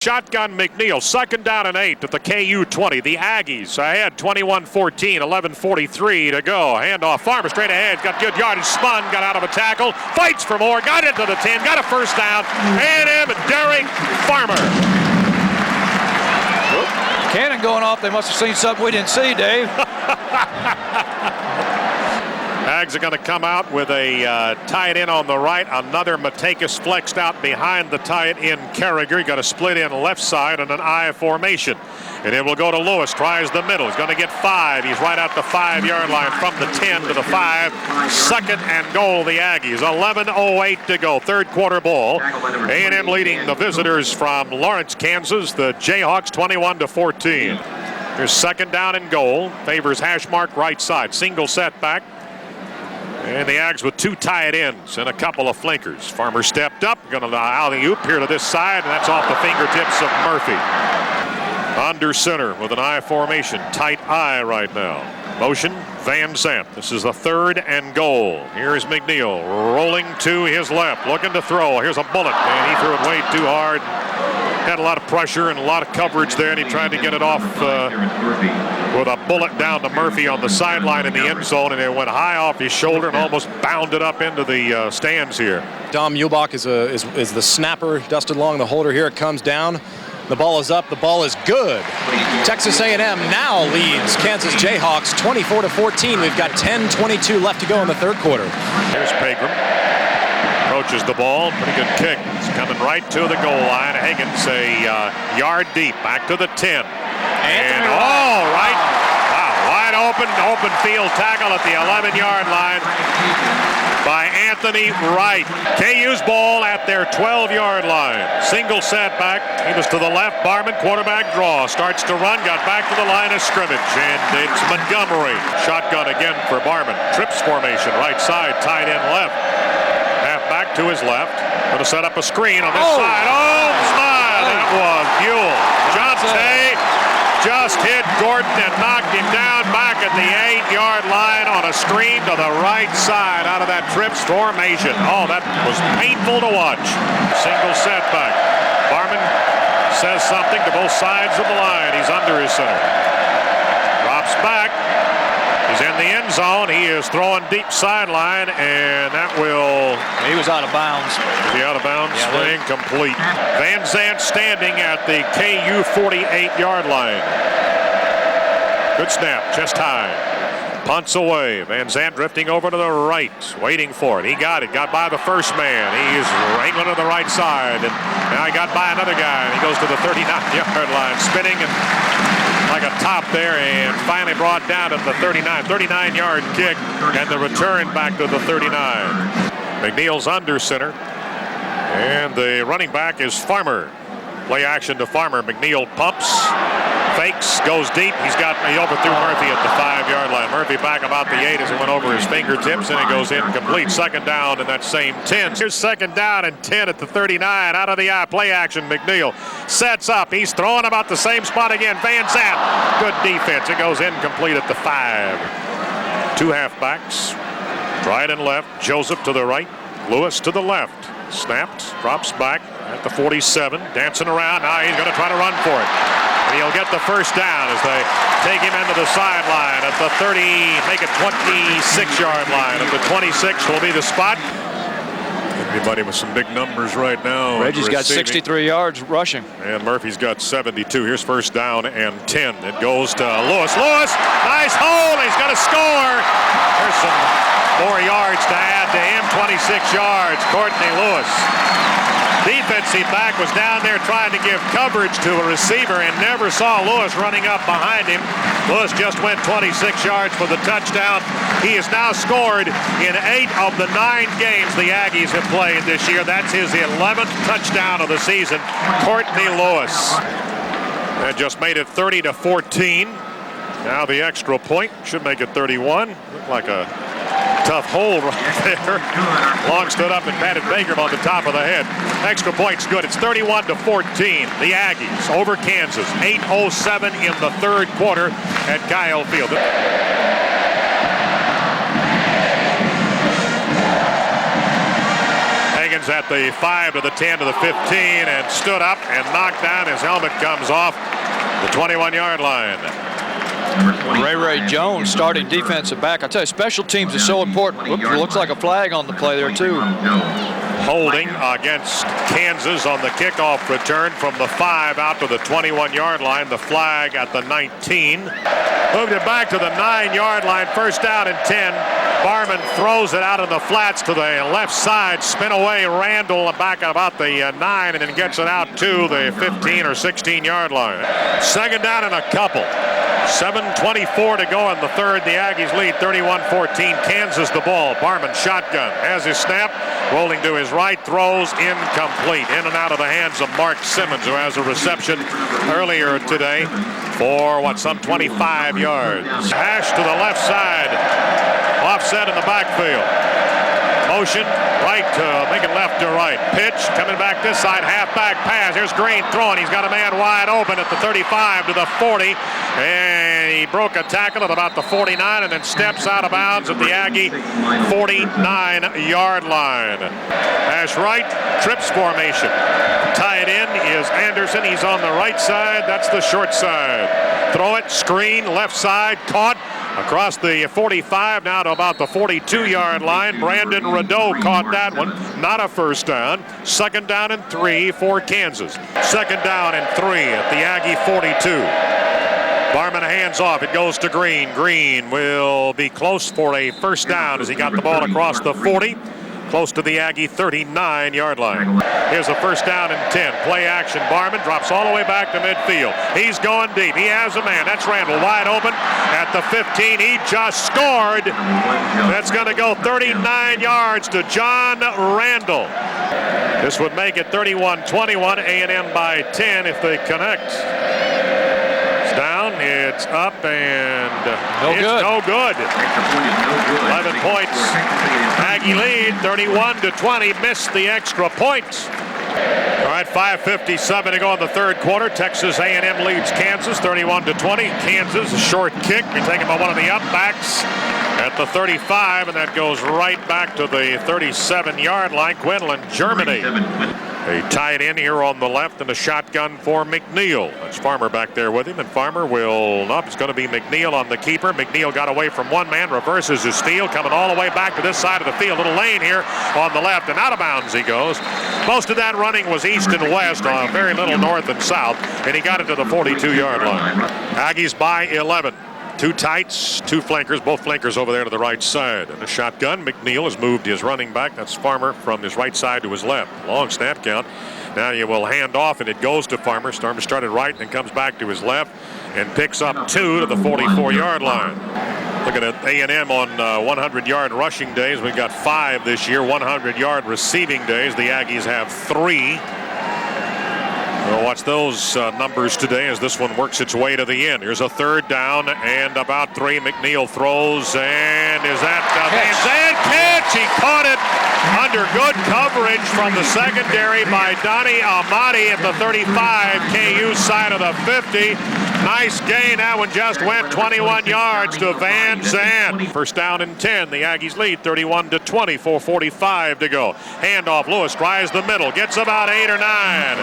Shotgun McNeil, second down and 8 at the KU 20. The Aggies ahead 21-14, 11:43 to go. Handoff, Farmer straight ahead, got good yardage, spun, got out of a tackle, fights for more, got into the 10, got a first down. A&M, Derek Farmer. Cannon going off, they must have seen something we didn't see, Dave. Ags are going to come out with a tight end on the right. Another Matakis flexed out behind the tight end Carragher. Got a split in left side and an I formation. And it will go to Lewis. Tries the middle. He's going to get 5. He's right at the 5-yard line from the 10 to the 5. Second and goal, the Aggies. 11:08 to go. Third quarter ball. A&M leading the visitors from Lawrence, Kansas. The Jayhawks 21-14. Here's second down and goal. Favors hash mark right side. Single setback. And the Ags with 2 tight ends and a couple of flankers. Farmer stepped up, going to alley-oop here to this side, and that's off the fingertips of Murphy. Under center with an I formation, tight I right now. Motion, Van Zandt. This is the third and goal. Here's McNeil rolling to his left, looking to throw. Here's a bullet, and he threw it way too hard. Had a lot of pressure and a lot of coverage there, and he tried to get it off with a bullet down to Murphy on the sideline in the end zone, and it went high off his shoulder and almost bounded up into the stands here. Dom Muehlbach is the snapper, dusted along the holder. Here it comes down. The ball is up. The ball is good. Texas A&M now leads Kansas Jayhawks 24-14. We've got 10:22 left to go in the third quarter. Here's Pegram. Approaches the ball. Pretty good kick. It's coming right to the goal line. Higgins a yard deep. Back to the 10. And right. Wow, wide open field tackle at the 11-yard line by Anthony Wright. KU's ball at their 12-yard line. Single setback. He was to the left. Barman, quarterback draw. Starts to run. Got back to the line of scrimmage. And it's Montgomery. Shotgun again for Barman. Trips formation. Right side. Tight end left. Halfback to his left. Going to set up a screen on this side. Oh, my. That was Buell. Jonte just hit Gordon and knocked him down back at the 8-yard line on a screen to the right side out of that trips formation. Oh, that was painful to watch. Single setback. Barman says something to both sides of the line. He's under his center. Drops back. He's in the end zone. He is throwing deep sideline, and that will... He was out of bounds. Is he out of bounds? Yeah, incomplete. Van Zandt standing at the KU 48-yard line. Good snap, chest high. Punts away. Van Zandt drifting over to the right, waiting for it. He got it. Got by the first man. He's wrangling to the right side, and now he got by another guy, and he goes to the 39-yard line, spinning and like a top there, and finally brought down at the 39-yard kick, and the return back to the 39. McNeil's under center, and the running back is Farmer. Play action to Farmer. McNeil pumps, fakes, goes deep. He overthrew Murphy at the 5-yard line. Murphy back about the 8 as it went over his fingertips, and it goes incomplete. Second down in that same 10. Here's second down and 10 at the 39. Out of the eye, play action. McNeil sets up. He's throwing about the same spot again. Van Zandt, good defense. It goes incomplete at the 5. 2 halfbacks, right and left. Joseph to the right, Lewis to the left. Snapped, drops back at the 47, dancing around. Now he's going to try to run for it. And he'll get the first down as they take him into the sideline at the 30, make it 26-yard line. At the 26 will be the spot. Anybody with some big numbers right now. Reggie's got 63 yards rushing. And Murphy's got 72. Here's first down and 10. It goes to Lewis. Lewis, nice hold. He's going to score. There's some more yards to add to him. 26 yards. Courtney Lewis. Defensive back was down there trying to give coverage to a receiver and never saw Lewis running up behind him. Lewis just went 26 yards for the touchdown. He has now scored in 8 of the 9 games the Aggies have played this year. That's his 11th touchdown of the season. Courtney Lewis. That just made it 30-14. Now the extra point should make it 31. Looked like a tough hole right there. Long stood up and patted Baker on the top of the head. Extra point's good. It's 31-14. The Aggies over Kansas. 8:07 in the third quarter at Kyle Field. Stands at the 5 to the 10 to the 15 and stood up and knocked down. His helmet comes off the 21-yard line. Ray Jones, starting defensive back. I tell you, special teams is so important. Looks like a flag on the play there, too. Holding against Kansas on the kickoff return from the 5 out to the 21-yard line. The flag at the 19. Moved it back to the 9-yard line. First down and 10. Barman throws it out in the flats to the left side. Spin away Randall back about the 9 and then gets it out to the 15 or 16-yard line. Second down and a couple. 7:24 to go in the third. The Aggies lead 31-14. Kansas the ball. Barman shotgun. Has his snap. Rolling to his right. Throws incomplete. In and out of the hands of Mark Simmons, who has a reception earlier today for some 25 yards. Hash to the left side. Offset in the backfield. Motion right to make it left to right. Pitch coming back this side. Halfback pass. Here's Green throwing. He's got a man wide open at the 35 to the 40. And he broke a tackle at about the 49 and then steps out of bounds at the Aggie 49-yard line. Hash right. Trips formation. Tied in is Anderson. He's on the right side. That's the short side. Throw it. Screen. Left side. Caught. Across the 45 now to about the 42-yard line. Brandon Rideau caught that one. Not a first down. Second down and 3 for Kansas. Second down and 3 at the Aggie 42. Barman hands off. It goes to Green. Green will be close for a first down as he got the ball across the 40. Close to the Aggie 39-yard line. Here's a first down and 10. Play action. Barman drops all the way back to midfield. He's going deep. He has a man. That's Randall wide open at the 15. He just scored. That's going to go 39 yards to John Randall. This would make it 31-21. A&M by 10 if they connect. It's down. It's up and no good. 11 points. Aggie lead 31-20. Missed the extra point. All right, 5:57 to go in the third quarter. Texas A&M leads Kansas 31-20. Kansas, a short kick. Be taken by one of the upbacks at the 35, and that goes right back to the 37-yard line. Quinlan, Germany. A tight end here on the left and a shotgun for McNeil. That's Farmer back there with him, and Farmer will not. It's going to be McNeil on the keeper. McNeil got away from one man, reverses his steal, coming all the way back to this side of the field. Little lane here on the left, and out of bounds he goes. Most of that running was east and west, very little north and south, and he got it to the 42-yard line. Aggies by 11. Two tights, two flankers, both flankers over there to the right side. And a shotgun. McNeil has moved his running back. That's Farmer from his right side to his left. Long snap count. Now you will hand off, and it goes to Farmer. Farmer started right and then comes back to his left and picks up 2 to the 44-yard line. Looking at A&M on 100-yard rushing days. We've got 5 this year. 100-yard receiving days. The Aggies have 3. We'll watch those numbers today as this one works its way to the end. Here's a third down and about 3. McNeil throws, and is that Van Zandt catch? He caught it under good coverage from the secondary by Donnie Amati at the 35 KU side of the 50. Nice gain. That one just went 21 yards to Van Zandt. First down and 10. The Aggies lead 31-20. 4:45 to go. Handoff. Lewis tries the middle. Gets about 8 or 9.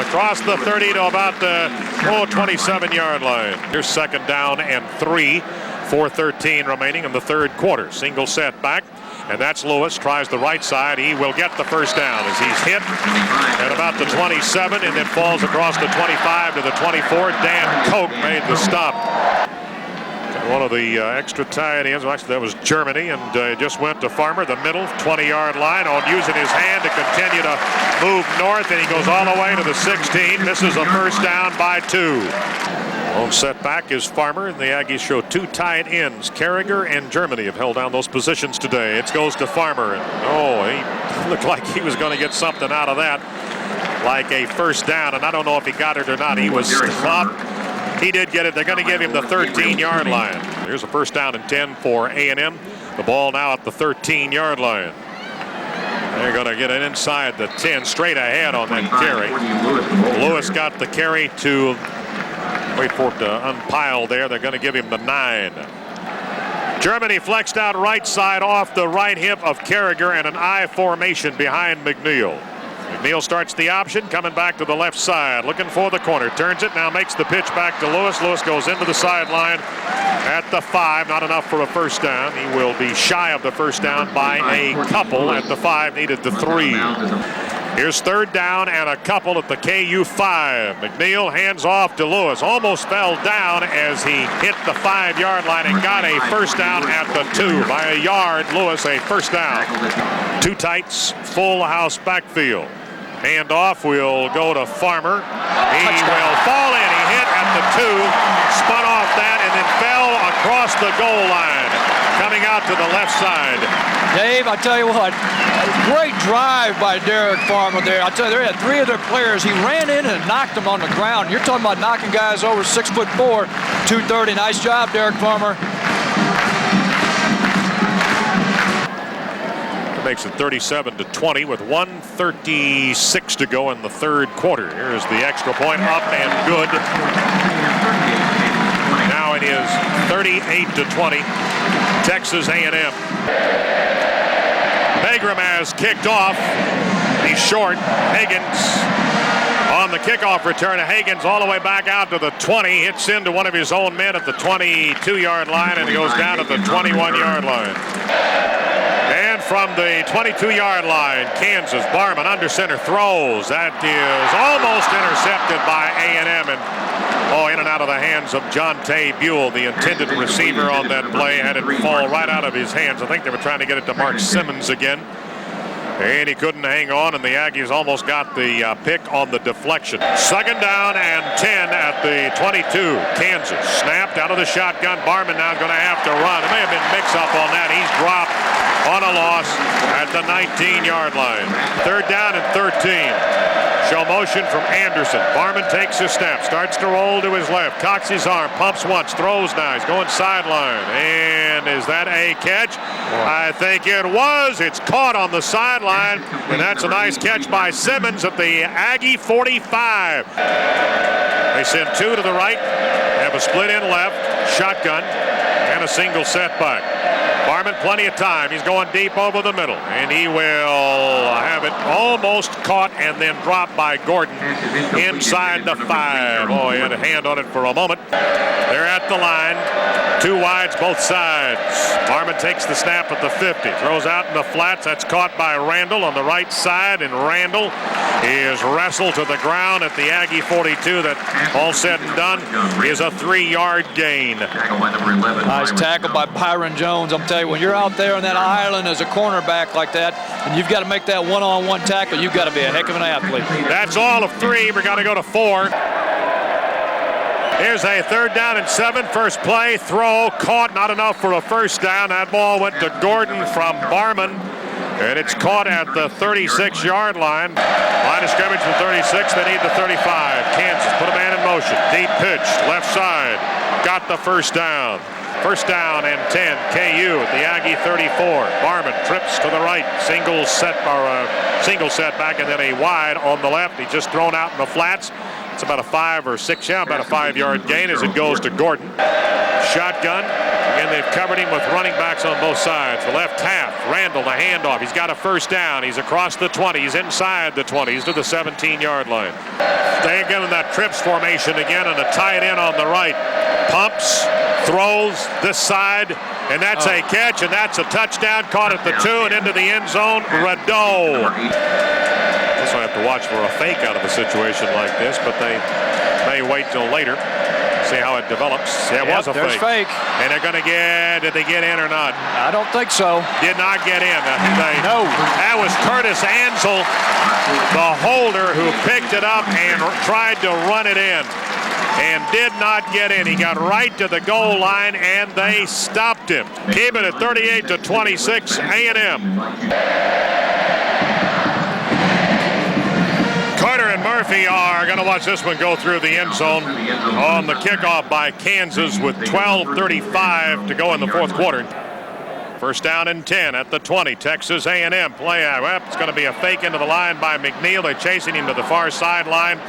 Across the 30 to about the 27-yard line. Here's second down and 3. 4:13 remaining in the third quarter. Single set back. And that's Lewis. Tries the right side. He will get the first down as he's hit at about the 27 and then falls across the 25 to the 24. Dan Koch made the stop. One of the extra tight ends, actually that was Germany, and just went to Farmer, the middle 20-yard line, on using his hand to continue to move north, and he goes all the way to the 16. Misses a first down by 2. Lone setback is Farmer, and the Aggies show 2 tight ends. Carragher and Germany have held down those positions today. It goes to Farmer, and he looked like he was going to get something out of that, like a first down, and I don't know if he got it or not. He was stopped. He did get it. They're going to give him the 13-yard line. Here's a first down and 10 for A&M. The ball now at the 13-yard line. They're going to get it inside the 10, straight ahead on that carry. Lewis got the carry to wait for it to unpile there. They're going to give him the 9. Germany flexed out right side off the right hip of Carragher and an I formation behind McNeil. McNeil starts the option, coming back to the left side, looking for the corner, turns it, now makes the pitch back to Lewis. Lewis goes into the sideline at the 5, not enough for a first down. He will be shy of the first down by a couple at the 5, needed the 3. Here's third down and a couple at the KU 5. McNeil hands off to Lewis. Almost fell down as he hit the 5-yard line and got a first down at the 2. By a yard, Lewis a first down. Two tights, full house backfield. Hand off will go to Farmer. He will fall in. He hit at the 2, spun off that, and then fell across the goal line, coming out to the left side. Dave, I tell you what, great drive by Derek Farmer there. I tell you, they had 3 of their players. He ran in and knocked them on the ground. You're talking about knocking guys over 6'4", 230. Nice job, Derek Farmer. Makes it 37-20 with 1:36 to go in the third quarter. Here's the extra point, up and good. Now it is 38-20, Texas A&M. Pegram has kicked off. He's short. Higgins on the kickoff return. Higgins all the way back out to the 20, hits into one of his own men at the 22-yard line, and he goes down at the 21-yard line. And from the 22-yard line, Kansas, Barman under center throws. That is almost intercepted by A&M, and in and out of the hands of Jonte Buell, the intended receiver on that play. Had it fall right out of his hands. I think they were trying to get it to Mark Simmons again, and he couldn't hang on, and the Aggies almost got the pick on the deflection. Second down and 10 at the 22. Kansas snapped out of the shotgun. Barman now is going to have to run. It may have been mix-up on that. He's dropped on a loss at the 19-yard line. Third down and 13. Show motion from Anderson. Barman takes a step, starts to roll to his left, cocks his arm, pumps once, throws now. He's going sideline. And is that a catch? I think it was. It's caught on the sideline, and that's a nice catch by Simmons at the Aggie 45. They send 2 to the right, have a split in left, shotgun, and a single setback. Barman plenty of time. He's going deep over the middle, and he will have it almost caught and then dropped by Gordon inside the 5. Oh, he had a hand on it for a moment. They're at the line. 2 wides both sides. Barman takes the snap at the 50. Throws out in the flats. That's caught by Randall on the right side, and Randall is wrestled to the ground at the Aggie 42. That, all said and done, is a 3-yard gain. Nice tackle by Byron Jones. I'm telling you, when you're out there on that island as a cornerback like that, and you've got to make that one-on-one tackle, you've got to be a heck of an athlete. That's all of 3. We're going to go to 4. Here's a third down and 7. First play, throw, caught, not enough for a first down. That ball went to Gordon from Barman, and it's caught at the 36-yard line. Line of scrimmage from 36. They need the 35. Kansas put a man in motion. Deep pitch, left side. Got the first down. First down and 10. KU at the Aggie 34. Barman trips to the right. Single setback, and then a wide on the left. He just thrown out in the flats. It's about a 5 or 6, about a 5-yard gain as it goes to Gordon. Shotgun. Again, they've covered him with running backs on both sides. The left half, Randall, the handoff. He's got a first down. He's across the 20. He's inside the 20. He's to the 17-yard line. They again in that trips formation again, and a tight end on the right. Pumps, throws this side, and that's a catch, and that's a touchdown. Caught at the 2 and into the end zone. Radeau. So I have to watch for a fake out of a situation like this, but they may wait till later. See how it develops. Yeah, it was a fake. And they're going to get, did they get in or not? I don't think so. Did not get in. No. That was Curtis Ansel, the holder, who picked it up and tried to run it in and did not get in. He got right to the goal line, and they stopped him. Keep it at 38-26, A&M. Carter and Murphy are going to watch this one go through the end zone on the kickoff by Kansas with 12:35 to go in the fourth quarter. First down and 10 at the 20. Texas A&M play. Well, it's going to be a fake into the line by McNeil. They're chasing him to the far sideline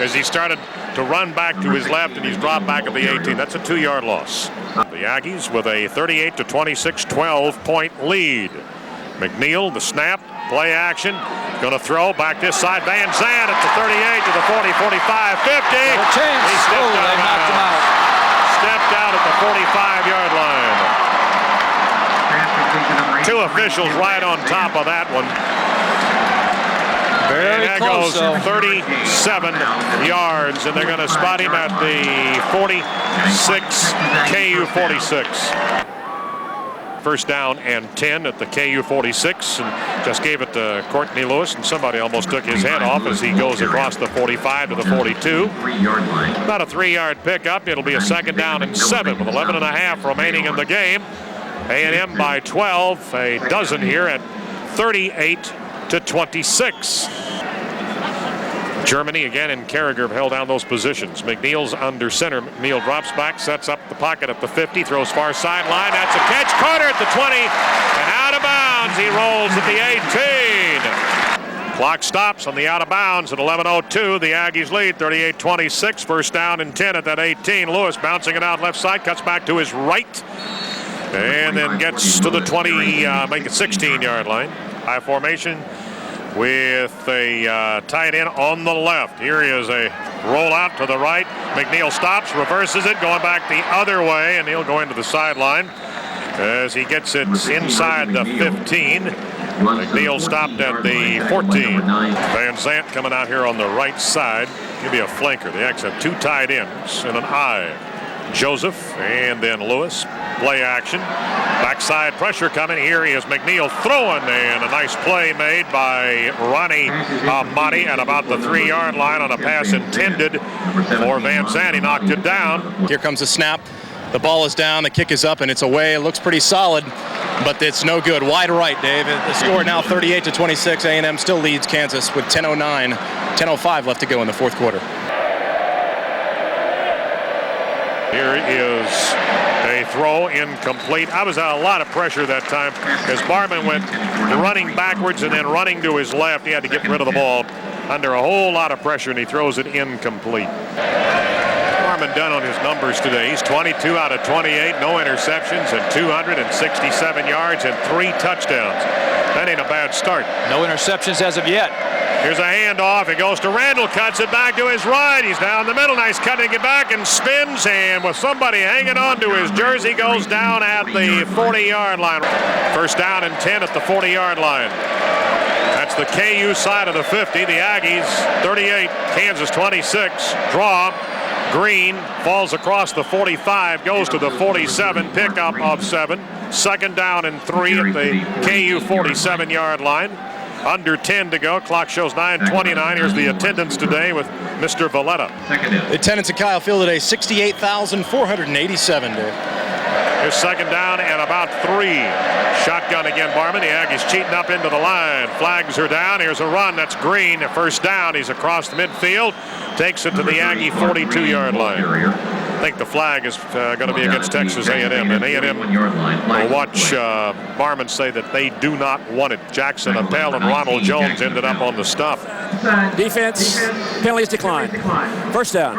as he started to run back to his left, and he's dropped back at the 18. That's a 2-yard loss. The Aggies with a 38-26, 12-point lead. McNeil, the snap, play action, going to throw back this side. Van Zandt at the 38 to the 40, 45, 50. He knocked him out. Stepped out at the 45-yard line. Two officials right on top of that one. Very and that close, goes 37 yards, and they're going to spot him at the 46, KU 46. First down and 10 at the KU 46, and just gave it to Courtney Lewis, and somebody almost took his head off as he goes across the 45 to the 42. About a 3-yard pickup. It'll be a second down and 7 with 11.5 remaining in the game. A&M by 12, a dozen here at 38-26. Germany again and Carragher held down those positions. McNeil's under center. McNeil drops back, sets up the pocket at the 50, throws far sideline. That's a catch. Carter at the 20 and out of bounds. He rolls at the 18. Clock stops on the out of bounds at 11:02. The Aggies lead 38-26. First down and 10 at that 18. Lewis bouncing it out left side, cuts back to his right, and then gets to the 20, make it 16-yard line. High formation with a tight end on the left. Here he is, a rollout to the right. McNeil stops, reverses it, going back the other way, and he'll go into the sideline as he gets it inside the 15. McNeil stopped at the 14. Van Zandt coming out here on the right side. He'll be a flanker. The Aggies have 2 tight ends and an I. Joseph and then Lewis. Play action. Backside pressure coming. Here he is, McNeil throwing, and a nice play made by Ronnie Amati at about the 3-yard line on a pass intended for Van Zandt. He knocked it down. Here comes the snap. The ball is down, the kick is up, and it's away. It looks pretty solid, but it's no good. Wide right, Dave. The score now 38-26. A&M still leads Kansas with 10:05 left to go in the fourth quarter. Here is a throw incomplete. I was under a lot of pressure that time as Barman went running backwards and then running to his left. He had to get rid of the ball under a whole lot of pressure, and he throws it incomplete. Barman done on his numbers today. He's 22 out of 28, no interceptions, and 267 yards and 3 touchdowns. That ain't a bad start. No interceptions as of yet. Here's a handoff. It goes to Randall, cuts it back to his right. He's down the middle. Nice cutting it back and spins, and with somebody hanging on to his jersey, goes down at the 40-yard line. First down and 10 at the 40-yard line. That's the KU side of the 50. The Aggies 38, Kansas 26. Draw. Green falls across the 45, goes to the 47, pickup of 7. Second down and 3 at the KU 47-yard line. Under 10 to go. Clock shows 9:29. Here's the attendance today with Mr. Valletta. The attendance at Kyle Field today, 68,487, Dave. Here's second down and about 3. Shotgun again, Barman. The Aggies cheating up into the line. Flags are down. Here's a run. That's Green. First down. He's across the midfield. Takes it to the Aggie 42-yard line. I think the flag is going to be against Texas A&M. And A&M will watch Barman say that they do not want it. Jackson Appel and Ronald Jones ended up on the stop. Defense, penalties decline. First down.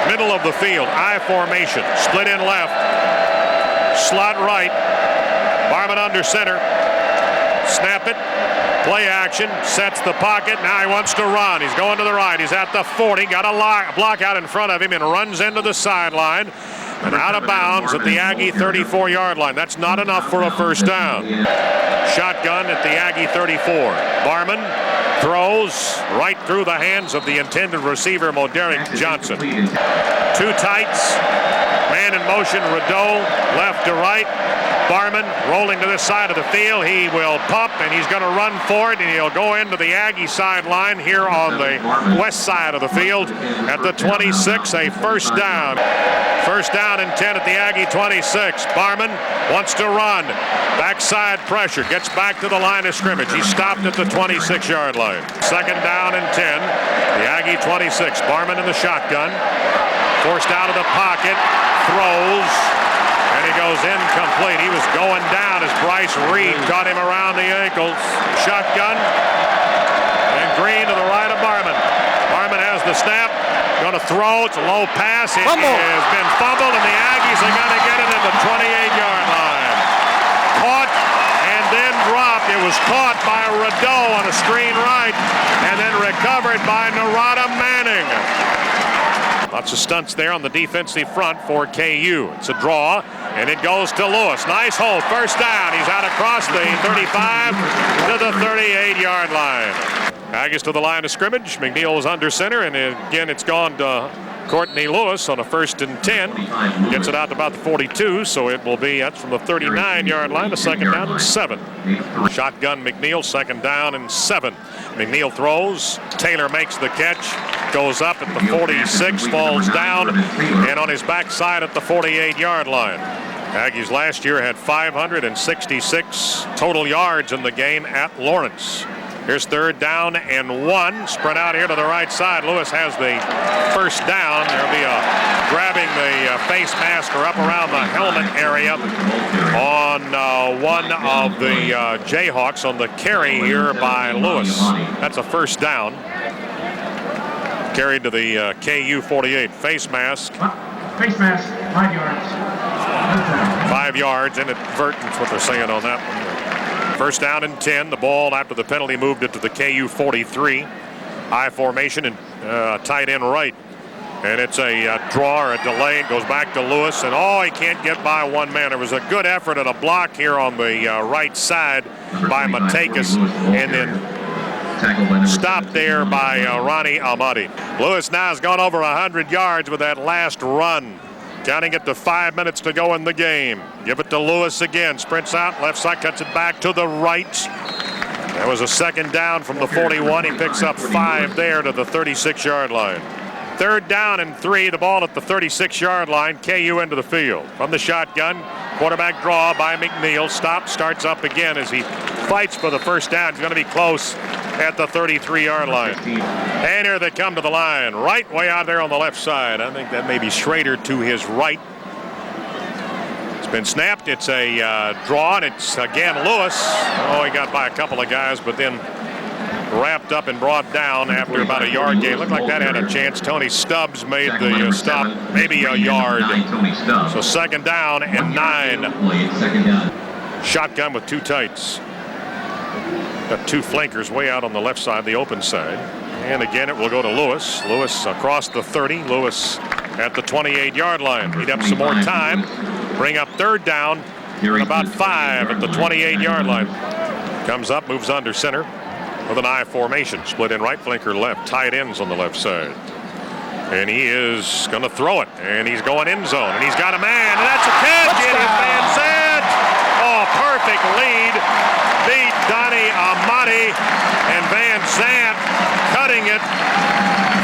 Middle of the field, I formation, split in left, slot right, Barman under center, snap it, play action, sets the pocket, now he wants to run, he's going to the right, he's at the 40, got a block out in front of him and runs into the sideline, and out of bounds at the Aggie 34-yard line. That's not enough for a first down. Shotgun at the Aggie 34. Barman throws right through the hands of the intended receiver, Moderick Johnson. 2 tights, man in motion, Rideau, left to right. Barman rolling to this side of the field. He will pump, and he's going to run for it, and he'll go into the Aggie sideline here on the west side of the field at the 26, a first down. First down and 10 at the Aggie 26. Barman wants to run. Backside pressure. Gets back to the line of scrimmage. He's stopped at the 26-yard line. Second down and 10. The Aggie 26. Barman in the shotgun. Forced out of the pocket. Throws. And he goes incomplete. He was going down as Bryce Reed caught him around the ankles. Shotgun. And Green to the right of Barman. Barman has the snap. throw. It's a low pass. It Fumble. has been fumbled, and the Aggies are going to get it at the 28-yard line. Caught and then dropped. It was caught by Rideau on a screen right, and then recovered by Narada Manning. Lots of stunts there on the defensive front for KU. It's a draw, and it goes to Lewis. Nice hold. First down. He's out across the 35 to the 38-yard line. Aggies to the line of scrimmage. McNeil was under center, and again, it's gone to Courtney Lewis on a 1st and 10. Gets it out to about the 42, so it will be, that's from the 39-yard line, a 2nd down and 7. Shotgun McNeil, 2nd down and 7. McNeil throws. Taylor makes the catch. Goes up at the 46, falls down, and on his backside at the 48-yard line. Aggies last year had 566 total yards in the game at Lawrence. Here's 3rd down and 1. Spread out here to the right side. Lewis has the first down. There'll be a grabbing the face mask or up around the helmet area on one of the Jayhawks on the carry here by Lewis. That's a first down. Carried to the KU 48. Face mask. Face mask, 5 yards. 5 yards, inadvertence, what they're saying on that one. First down and 10. The ball after the penalty moved it to the KU 43. I formation and tight end right. And it's a draw or a delay. It goes back to Lewis, and he can't get by one man. There was a good effort at a block here on the right side by Matakis, and then stopped there by Ronnie Amadi. Lewis now has gone over 100 yards with that last run. Counting it to 5 minutes to go in the game. Give it to Lewis again. Sprints out, left side, cuts it back to the right. That was a 2nd down from the 41. He picks up 5 there to the 36-yard line. 3rd down and 3. The ball at the 36-yard line. KU into the field. From the shotgun, quarterback draw by McNeil. Starts up again as he fights for the first down. He's going to be close at the 33-yard line. And here they come to the line. Right way out there on the left side. I think that may be Schrader to his right. It's been snapped. It's a draw, and it's again Lewis. He got by a couple of guys, but then wrapped up and brought down after about a yard gain. Looked like that had a chance. Tony Stubbs made the stop, maybe a yard. So 2nd down and 9. Shotgun with 2 tights. Got 2 flankers way out on the left side, the open side. And again, it will go to Lewis. Lewis across the 30. Lewis at the 28-yard line. Need up some more time. Bring up 3rd down. About 5 at the 28-yard line. Comes up, moves under center with an I formation. Split in right, flanker left. Tight ends on the left side. And he is going to throw it. And he's going end zone. And he's got a man. And that's a catch. It is Van Zandt. Perfect lead. Beat Donnie Amati, and Van Zandt cutting it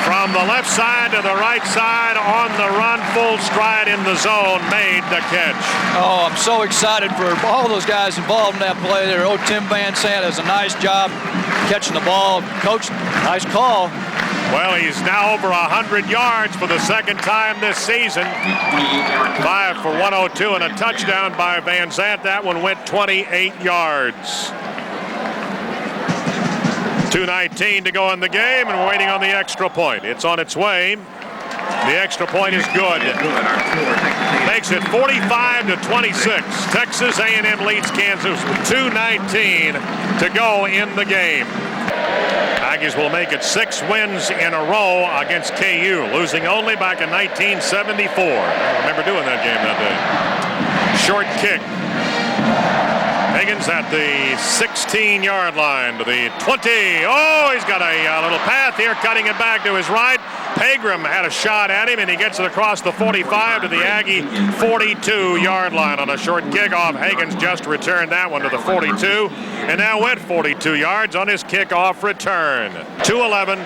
from the left side to the right side on the run, full stride in the zone, made the catch. I'm so excited for all those guys involved in that play there. Tim Van Zandt does a nice job catching the ball. Coach, nice call. Well, he's now over 100 yards for the 2nd time this season. 5 for 102 and a touchdown by Van Zandt. That one went 28 yards. 2:19 to go in the game, and we're waiting on the extra point. It's on its way. The extra point is good. Makes it 45-26. Texas A&M leads Kansas with 2:19 to go in the game. Aggies will make it 6 wins in a row against KU, losing only back in 1974. I remember doing that game that day. Short kick. Higgins at the 16-yard line to the 20. He's got a little path here, cutting it back to his right. Pegram had a shot at him, and he gets it across the 45 to the Aggie 42-yard line on a short kickoff. Higgins just returned that one to the 42, and now went 42 yards on his kickoff return. 2:11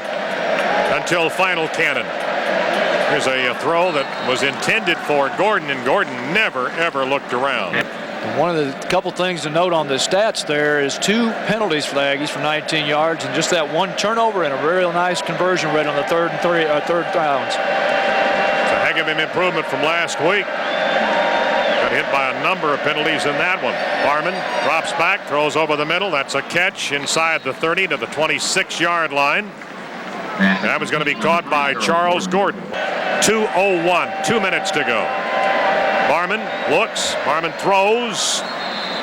until final cannon. Here's a throw that was intended for Gordon, and Gordon never, ever looked around. One of the couple things to note on the stats there is 2 penalties for the Aggies for 19 yards, and just that 1 turnover and a real nice conversion rate on the third downs. It's a heck of an improvement from last week. Got hit by a number of penalties in that one. Barman drops back, throws over the middle. That's a catch inside the 30 to the 26-yard line. That was going to be caught by Charles Gordon. 2:01, 2 minutes to go. Barman looks, Barman throws,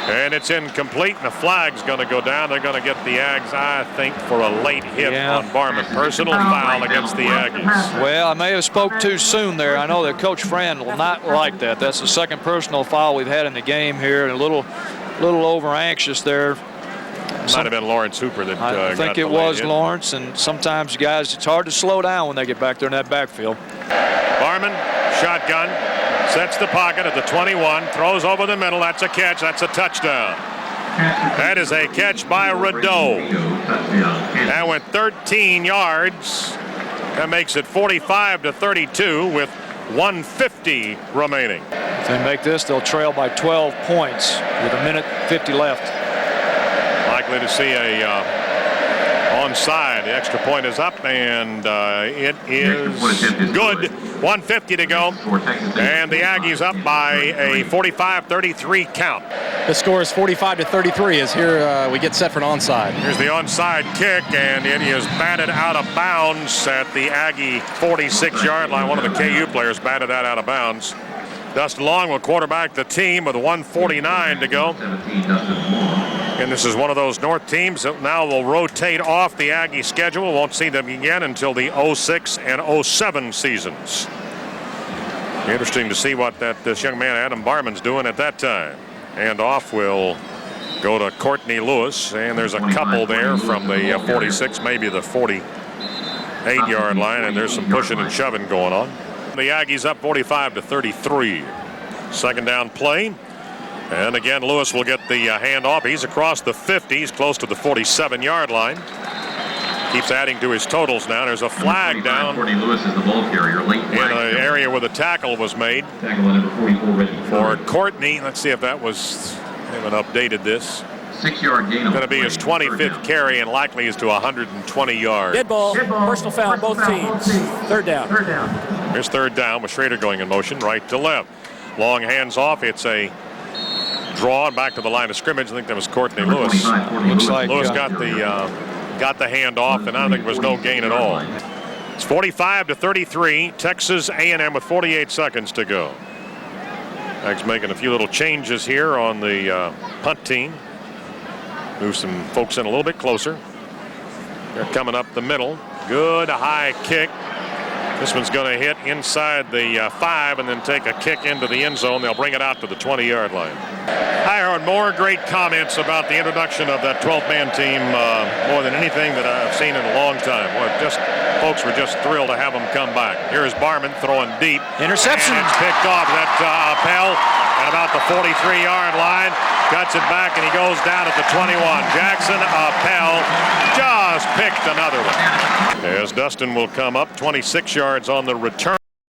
and it's incomplete, and the flag's going to go down. They're going to get the Ags, I think, for a late hit on Barman. Personal foul against the Aggies. Well, I may have spoke too soon there. I know that Coach Fran will not like that. That's the second personal foul we've had in the game here. A little over anxious there. Might have been Lawrence Hooper that I think it was Lawrence, and sometimes guys, it's hard to slow down when they get back there in that backfield. Barman, shotgun, sets the pocket at the 21, throws over the middle. That's a catch. That's a touchdown. That is a catch by Rideau. That went 13 yards. That makes it 45-32 with 1:50 remaining. If they make this, they'll trail by 12 points with 1:50 left. Likely to see a onside. The extra point is up, and it is good. 1:50 to go, and the Aggies up by a 45-33 count. The score is 45-33 as here we get set for an onside. Here's the onside kick, and it is batted out of bounds at the Aggie 46-yard line. One of the KU players batted that out of bounds. Dustin Long will quarterback the team with 1:49 to go. And this is one of those North teams that now will rotate off the Aggie schedule. Won't see them again until the 06 and 07 seasons. Interesting to see what this young man Adam Barman's doing at that time. And off will go to Courtney Lewis, and there's a couple there from the 46, maybe the 48-yard line, and there's some pushing and shoving going on. The Aggies up 45-33. Second down play. And again, Lewis will get the handoff. He's across the 50. He's close to the 47-yard line. Keeps adding to his totals now. There's a flag down Courtney Lewis is the ball carrier. Late in an area where the tackle was made for Courtney. Let's see if that was, they haven't updated this. 6-yard gain. Going to be his 25th carry and likely is to 120 yards. Dead ball. Personal foul, both teams. Third down. Here's third down with Schrader going in motion right to left. Long hands off. It's a draw and back to the line of scrimmage. I think that was Courtney Lewis. Looks like Lewis got the hand off, and I don't think there was no gain at all. It's 45-33. Texas A&M with 48 seconds to go. Ag's making a few little changes here on the punt team. Move some folks in a little bit closer. They're coming up the middle. Good high kick. This one's going to hit inside the 5 and then take a kick into the end zone. They'll bring it out to the 20-yard line. I heard more great comments about the introduction of that 12-man team more than anything that I've seen in a long time. Folks were just thrilled to have them come back. Here's Barman throwing deep. Interception. And it's picked off. That Appel at about the 43-yard line. Cuts it back, and he goes down at the 21. Jackson Appel just picked another one. As Dustin will come up 26 yards on the return.